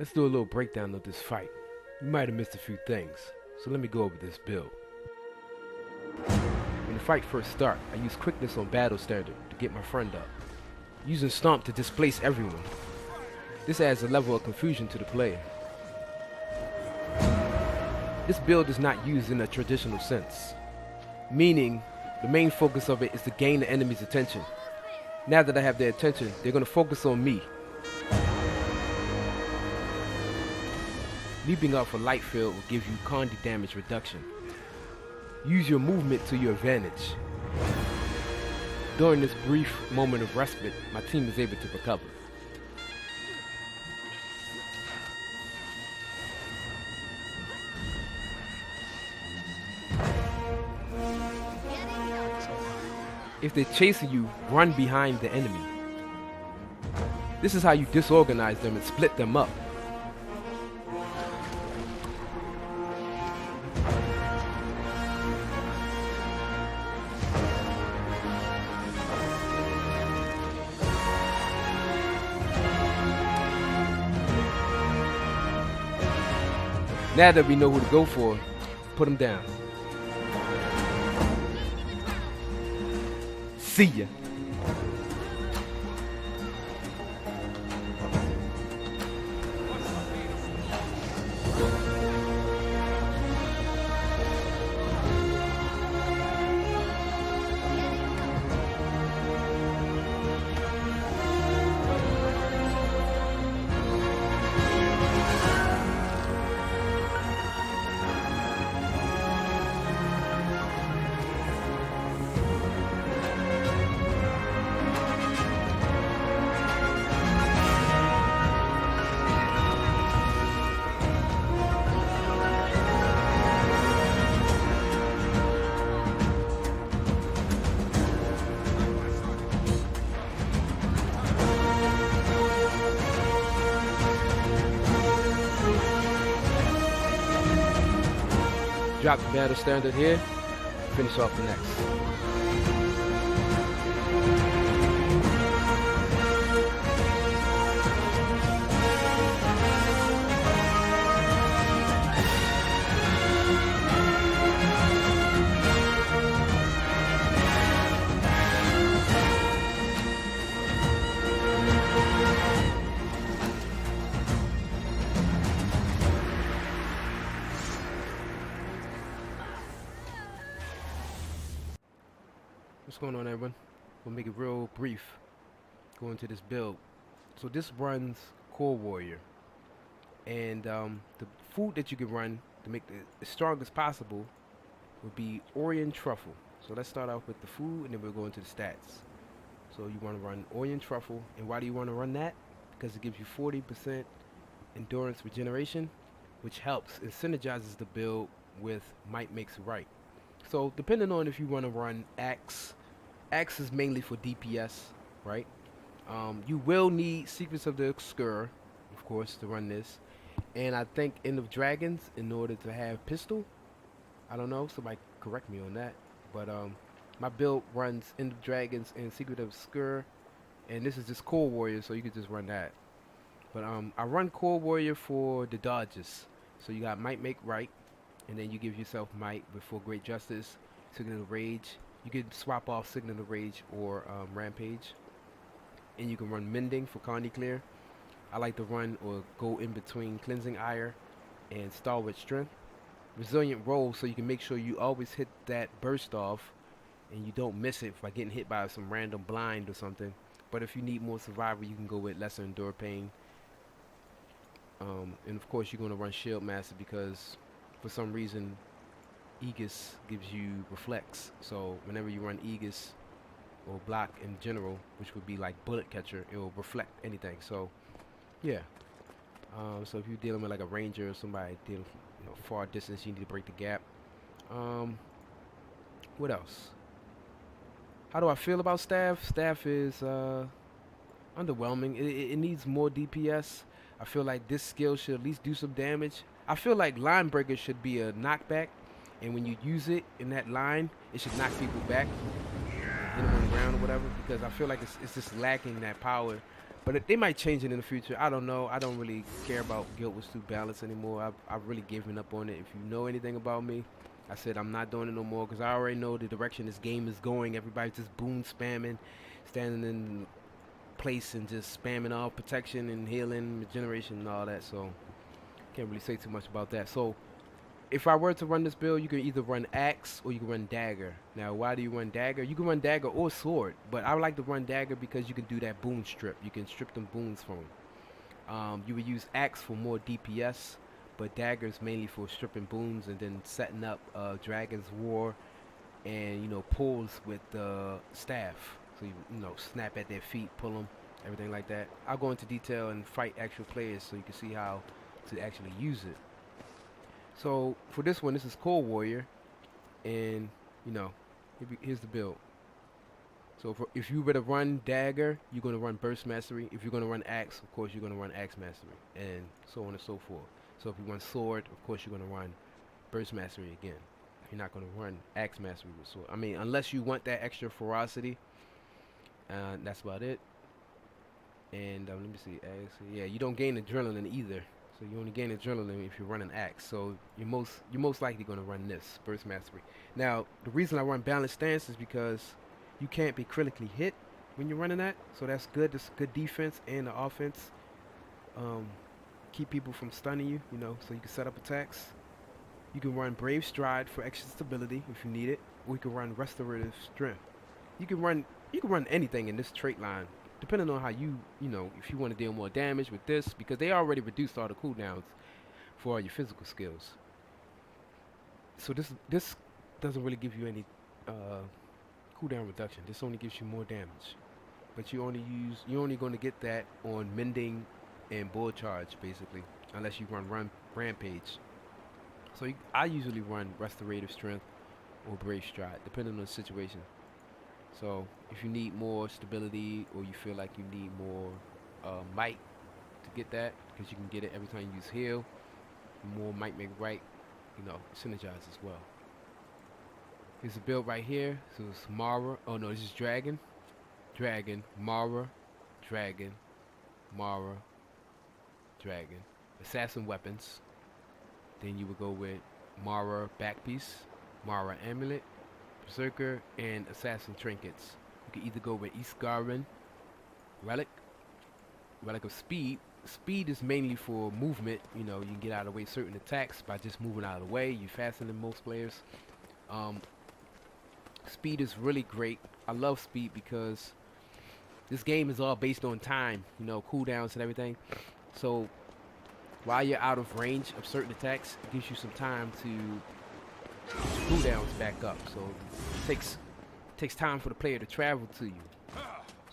Let's do a little breakdown of this fight. You might have missed a few things, so let me go over this build. When the fight first starts, I use quickness on battle standard to get my friend up, using stomp to displace everyone. This adds a level of confusion to the player. This build is not used in a traditional sense, meaning the main focus of it is to gain the enemy's attention. Now that I have their attention, they're going to focus on me. Leaping up for light field will give you Condi damage reduction. Use your movement to your advantage. During this brief moment of respite, my team is able to recover. If they're chasing you, run behind the enemy. This is how you disorganize them and split them up. Now that we know who to go for, put them down. See ya. Drop the battle standard here, finish off the next. What's going on, everyone? We'll make it real brief. Go into this build. So this runs Core Warrior, and the food that you can run to make it as strong as possible would be Orient Truffle. So let's start off with the food, and then we'll go into the stats. So you want to run Orient Truffle, and why do you want to run that? Because it gives you 40% endurance regeneration, which helps and synergizes the build with Might Makes Right. So depending on if you want to run Axe is mainly for DPS, right? You will need Secrets of the Obscure, of course, to run this. And I think End of Dragons in order to have Pistol. I don't know, somebody correct me on that. But my build runs End of Dragons and Secret of Obscure. And this is just Core Warrior, so you could just run that. But I run Core Warrior for the dodges. So you got Might Make Right, and then you give yourself Might before Great Justice, Signal of Rage. You can swap off Signal of Rage or Rampage. And you can run Mending for Condi Clear. I like to run or go in between Cleansing Ire and Stalwart Strength. Resilient Roll, so you can make sure you always hit that burst off and you don't miss it by getting hit by some random blind or something. But if you need more survival, you can go with Lesser Endure Pain. And of course you're going to run Shield Master because for some reason Aegis gives you Reflex, so whenever you run Aegis or block in general, which would be like Bullet Catcher, it will reflect anything. So yeah, so if you're dealing with like a ranger or somebody dealing far distance, you need to break the gap. What else? How do I feel about Staff? Staff is underwhelming. It needs more DPS. I feel like this skill should at least do some damage. I feel like Line Breaker should be a knockback, and when you use it in that line, it should knock people back, hit them on the ground or whatever, because I feel like it's just lacking that power But they might change it in the future. I don't know. I don't really care about Guild Wars 2 balance anymore. I've really given up on it. If you know anything about me, I said I'm not doing it no more because I already know the direction this game is going. Everybody's just boom spamming, standing in place and just spamming all protection and healing, regeneration and all that. So can't really say too much about that. So if I were to run this build, you can either run axe or you can run dagger. Now, why do you run dagger? You can run dagger or sword, but I would like to run dagger because you can do that boon strip. You can strip them boons from them. You would use axe for more DPS, but dagger is mainly for stripping boons and then setting up Dragon's War and pulls with the staff. So you snap at their feet, pull them, everything like that. I'll go into detail and fight actual players so you can see how to actually use it. So for this one, this is Core Warrior, and here's the build. So if you were to run Dagger, you're going to run Burst Mastery. If you're going to run Axe, of course you're going to run Axe Mastery, and so on and so forth. So if you run Sword, of course you're going to run Burst Mastery again. You're not going to run Axe Mastery with Sword. I mean, unless you want that extra ferocity, that's about it. And let me see, Axe. Yeah, you don't gain adrenaline either. So you only gain adrenaline if you're running axe. So you're most likely going to run this burst mastery. Now the reason I run balanced stance is because you can't be critically hit when you're running that. So that's good. That's good defense and the offense. Keep people from stunning you. So you can set up attacks. You can run brave stride for extra stability if you need it, or you can run restorative strength. You can run anything in this trait line, depending on how if you want to deal more damage with this, because they already reduced all the cooldowns for all your physical skills. So this doesn't really give you any cooldown reduction. This only gives you more damage, but you're only going to get that on mending and bull charge basically, unless you run rampage. So I usually run restorative strength or brave stride, depending on the situation. So if you need more stability or you feel like you need more might to get that, because you can get it every time you use heal, more might make right, synergize as well. Here's a build right here. So it's Mara. Oh no, this is Dragon. Dragon, Mara, Dragon, Mara, Dragon. Assassin weapons. Then you would go with Mara backpiece, Mara amulet, Berserker, and Assassin trinkets. You can either go with Eastgarden, Relic of Speed. Speed is mainly for movement. You can get out of the way certain attacks by just moving out of the way. You're faster than most players. Speed is really great. I love speed because this game is all based on time, cooldowns and everything. So while you're out of range of certain attacks, it gives you some time to cooldowns back up. So it takes time for the player to travel to you.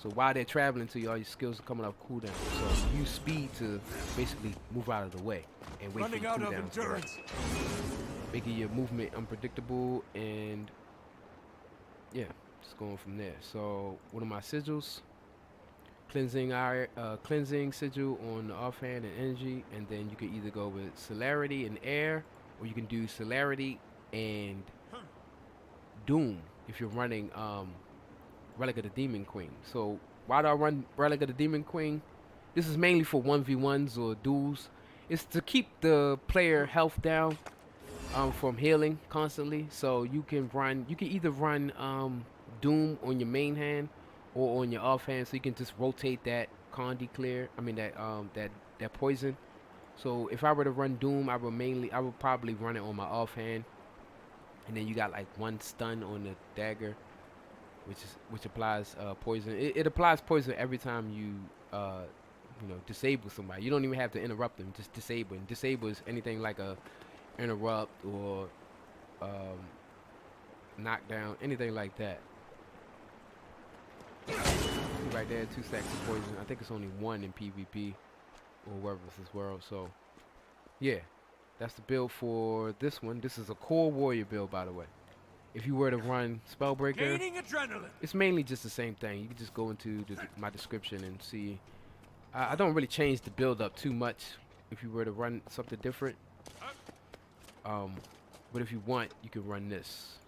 So while they're traveling to you, all your skills are coming off cooldown. So use speed to basically move out of the way and wait for the cooldowns to run. Making your movement unpredictable, and yeah, just going from there. So one of my sigils, cleansing sigil on the offhand and energy, and then you can either go with celerity and air, or you can do celerity and doom if you're running Relic of the Demon Queen. So why do I run Relic of the Demon Queen? This is mainly for 1v1s or duels. It's to keep the player health down from healing constantly. So you can either run Doom on your main hand or on your offhand, so you can just rotate that that poison. So if I were to run Doom, I would probably run it on my offhand, and then you got like one stun on the dagger, which applies poison. It applies poison every time you disable somebody. You don't even have to interrupt them, just disable. And disable is anything like a interrupt or knockdown, anything like that. Right there, 2 stacks of poison. I think it's only 1 in PvP or Werewolf versus World. So yeah, that's the build for this one. This is a Core Warrior build, by the way. If you were to run Spellbreaker, it's mainly just the same thing. You can just go into my description and see. I don't really change the build up too much if you were to run something different. But if you want, you can run this.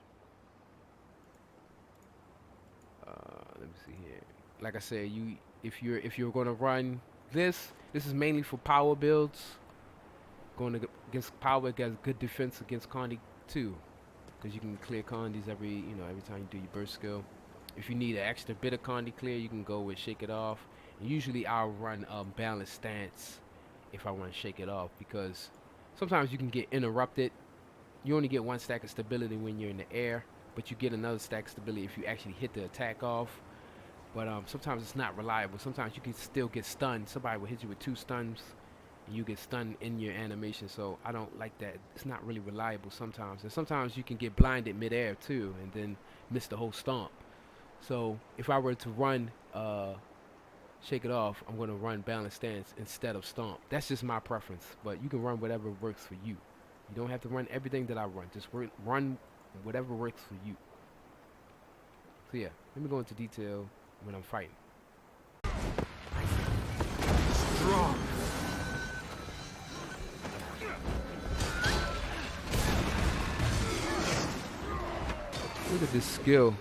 Let me see here. Like I said, if you're gonna run this is mainly for power builds. Going against power, it has good defense against Condi too, because you can clear Condis every time you do your burst skill. If you need an extra bit of Condi clear, you can go with Shake It Off. And usually I'll run Balanced Stance if I want to shake it off, because sometimes you can get interrupted. You only get one stack of stability when you're in the air, but you get another stack of stability if you actually hit the attack off. But sometimes it's not reliable. Sometimes you can still get stunned. Somebody will hit you with 2 stuns, and you get stunned in your animation. So I don't like that. It's not really reliable sometimes. And sometimes you can get blinded midair too, and then miss the whole stomp. So if I were to run Shake It Off, I'm going to run Balanced Stance instead of Stomp. That's just my preference. But you can run whatever works for you. You don't have to run everything that I run. Just run whatever works for you. So yeah, let me go into detail when I'm fighting. Strong. Look at this skill.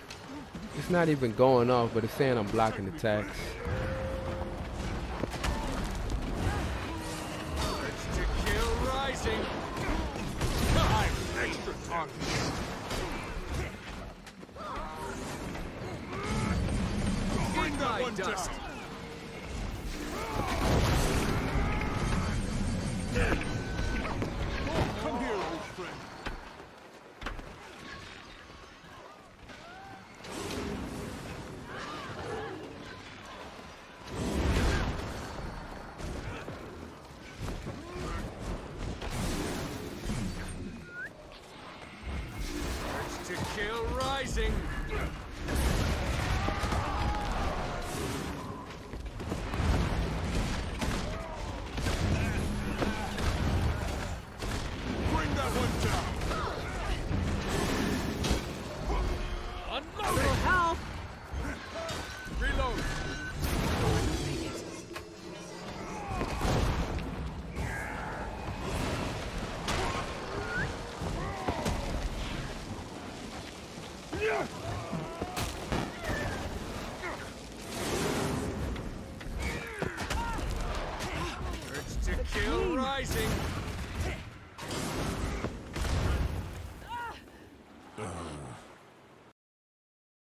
It's not even going off, but it's saying I'm blocking attacks. Urge to kill rising. I'm extra target. Bring that one down. Come here, old friend. Urge to kill rising. Bring that one down. Unload it. Help. Reload. Urge to kill rising.